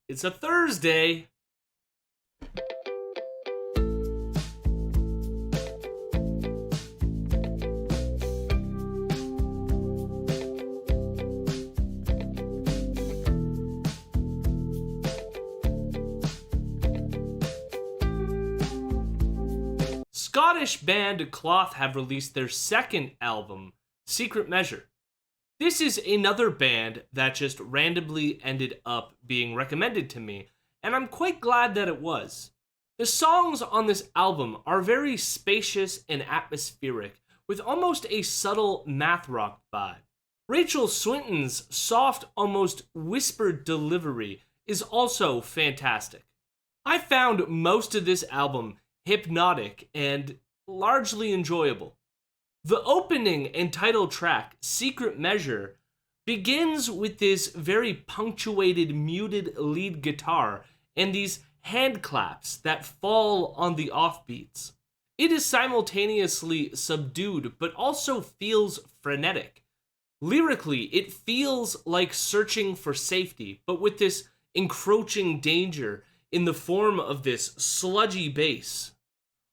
It's a Thursday. Scottish band Cloth have released their second album, Secret Measure. This is another band that just randomly ended up being recommended to me, and I'm quite glad that it was. The songs on this album are very spacious and atmospheric, with almost a subtle math rock vibe. Rachel Swinton's soft, almost whispered delivery is also fantastic. I found most of this album hypnotic and largely enjoyable. The opening and title track, Secret Measure, begins with this very punctuated, muted lead guitar and these hand claps that fall on the offbeats. It is simultaneously subdued, but also feels frenetic. Lyrically, it feels like searching for safety, but with this encroaching danger in the form of this sludgy bass.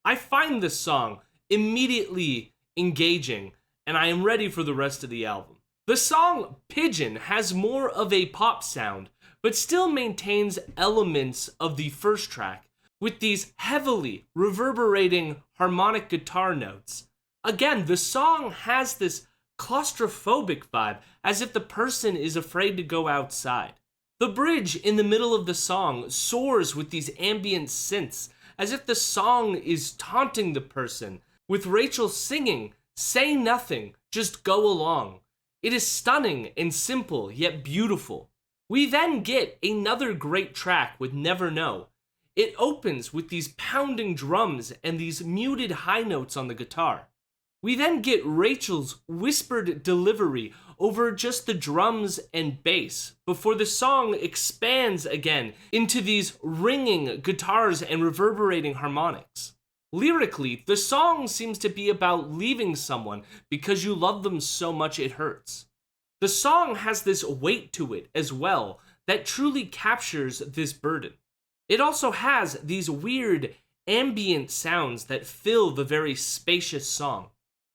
I find this song immediately engaging, and I am ready for the rest of the album. The song Pigeon has more of a pop sound, but still maintains elements of the first track, with these heavily reverberating harmonic guitar notes. Again, the song has this claustrophobic vibe, as if the person is afraid to go outside. The bridge in the middle of the song soars with these ambient synths, as if the song is taunting the person, with Rachel singing, "Say nothing, just go along." It is stunning and simple, yet beautiful. We then get another great track with Never Know. It opens with these pounding drums and these muted high notes on the guitar. We then get Rachel's whispered delivery over just the drums and bass before the song expands again into these ringing guitars and reverberating harmonics. Lyrically, the song seems to be about leaving someone because you love them so much it hurts. The song has this weight to it as well that truly captures this burden. It also has these weird ambient sounds that fill the very spacious song.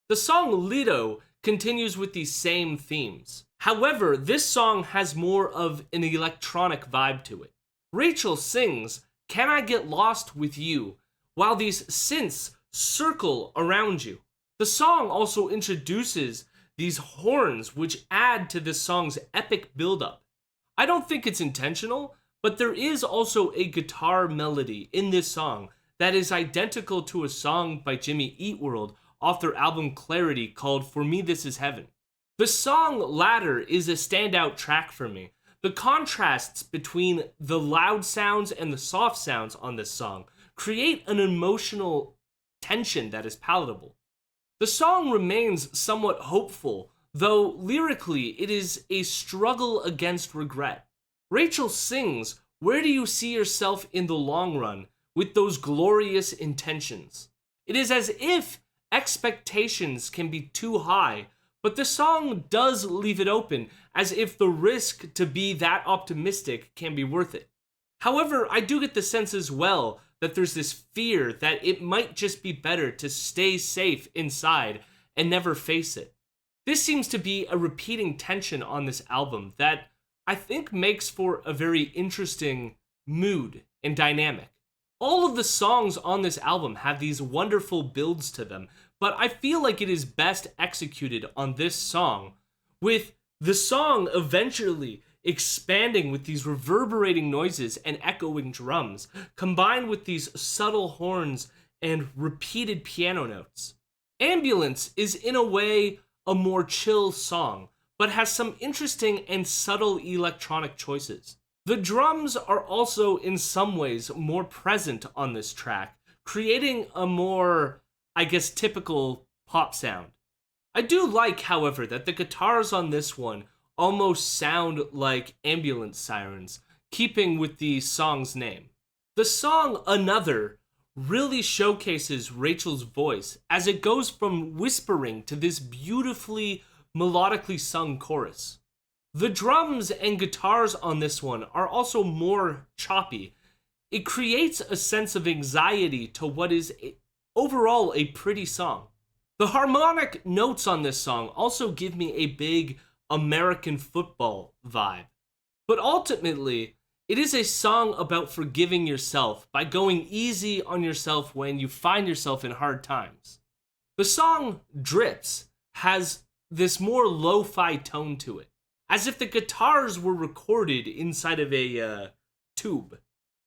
The song Lido continues with these same themes. However, this song has more of an electronic vibe to it. Rachel sings, "Can I Get Lost With You?" while these synths circle around you. The song also introduces these horns which add to this song's epic buildup. I don't think it's intentional, but there is also a guitar melody in this song that is identical to a song by Jimmy Eat World off their album Clarity called For Me This Is Heaven. The song Ladder is a standout track for me. The contrasts between the loud sounds and the soft sounds on this song create an emotional tension that is palatable. The song remains somewhat hopeful, though lyrically it is a struggle against regret. Rachel sings, "Where do you see yourself in the long run with those glorious intentions?" It is as if expectations can be too high, but the song does leave it open, as if the risk to be that optimistic can be worth it. However, I do get the sense as well that there's this fear that it might just be better to stay safe inside and never face it. This seems to be a repeating tension on this album that I think makes for a very interesting mood and dynamic. All of the songs on this album have these wonderful builds to them, but I feel like it is best executed on this song, with the song eventually expanding with these reverberating noises and echoing drums, combined with these subtle horns and repeated piano notes. Ambulance is in a way a more chill song, but has some interesting and subtle electronic choices. The drums are also in some ways more present on this track, creating a more, typical pop sound. I do like, however, that the guitars on this one almost sound like ambulance sirens, keeping with the song's name. The song Another really showcases Rachel's voice as it goes from whispering to this beautifully melodically sung chorus. The drums and guitars on this one are also more choppy. It creates a sense of anxiety to what is overall a pretty song. The harmonic notes on this song also give me a big American football vibe. But ultimately, it is a song about forgiving yourself by going easy on yourself when you find yourself in hard times. The song Drips has this more lo-fi tone to it, as if the guitars were recorded inside of a tube.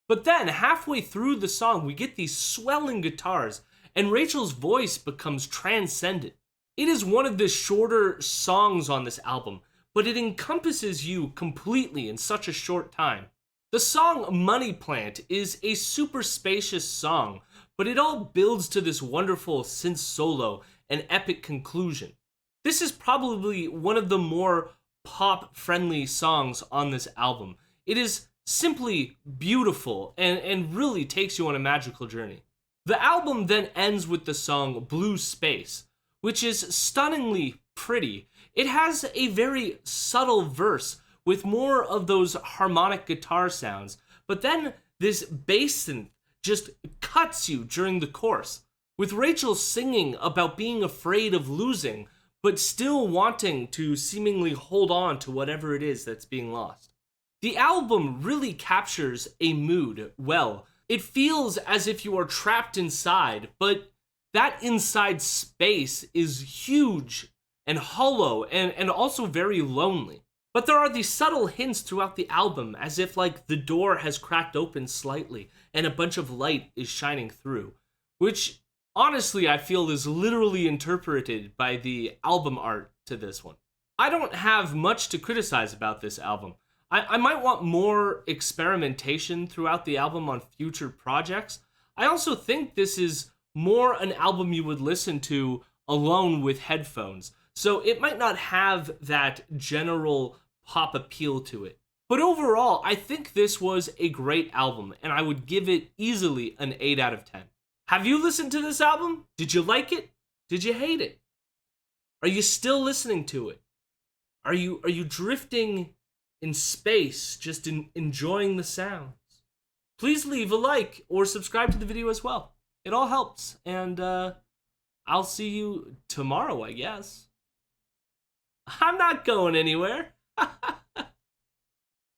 But then, halfway through the song, we get these swelling guitars, and Rachel's voice becomes transcendent. It is one of the shorter songs on this album, but it encompasses you completely in such a short time. The song Money Plant is a super spacious song, but it all builds to this wonderful synth solo and epic conclusion. This is probably one of the more pop-friendly songs on this album. It is simply beautiful and really takes you on a magical journey. The album then ends with the song Blue Space, which is stunningly pretty. It has a very subtle verse with more of those harmonic guitar sounds, but then this bass synth just cuts you during the chorus, with Rachel singing about being afraid of losing, but still wanting to seemingly hold on to whatever it is that's being lost. The album really captures a mood well. It feels as if you are trapped inside, but that inside space is huge and hollow and also very lonely. But there are these subtle hints throughout the album, as if like the door has cracked open slightly and a bunch of light is shining through, which honestly I feel is literally interpreted by the album art to this one. I don't have much to criticize about this album. I might want more experimentation throughout the album on future projects. I also think this is more an album you would listen to alone with headphones, so it might not have that general pop appeal to it. But overall, I think this was a great album, and I would give it easily an 8 out of 10. Have you listened to this album? Did you like it? Did you hate it? Are you still listening to it? Are you drifting in space, just enjoying the sounds? Please leave a like or subscribe to the video as well. It all helps, and I'll see you tomorrow, I guess. I'm not going anywhere.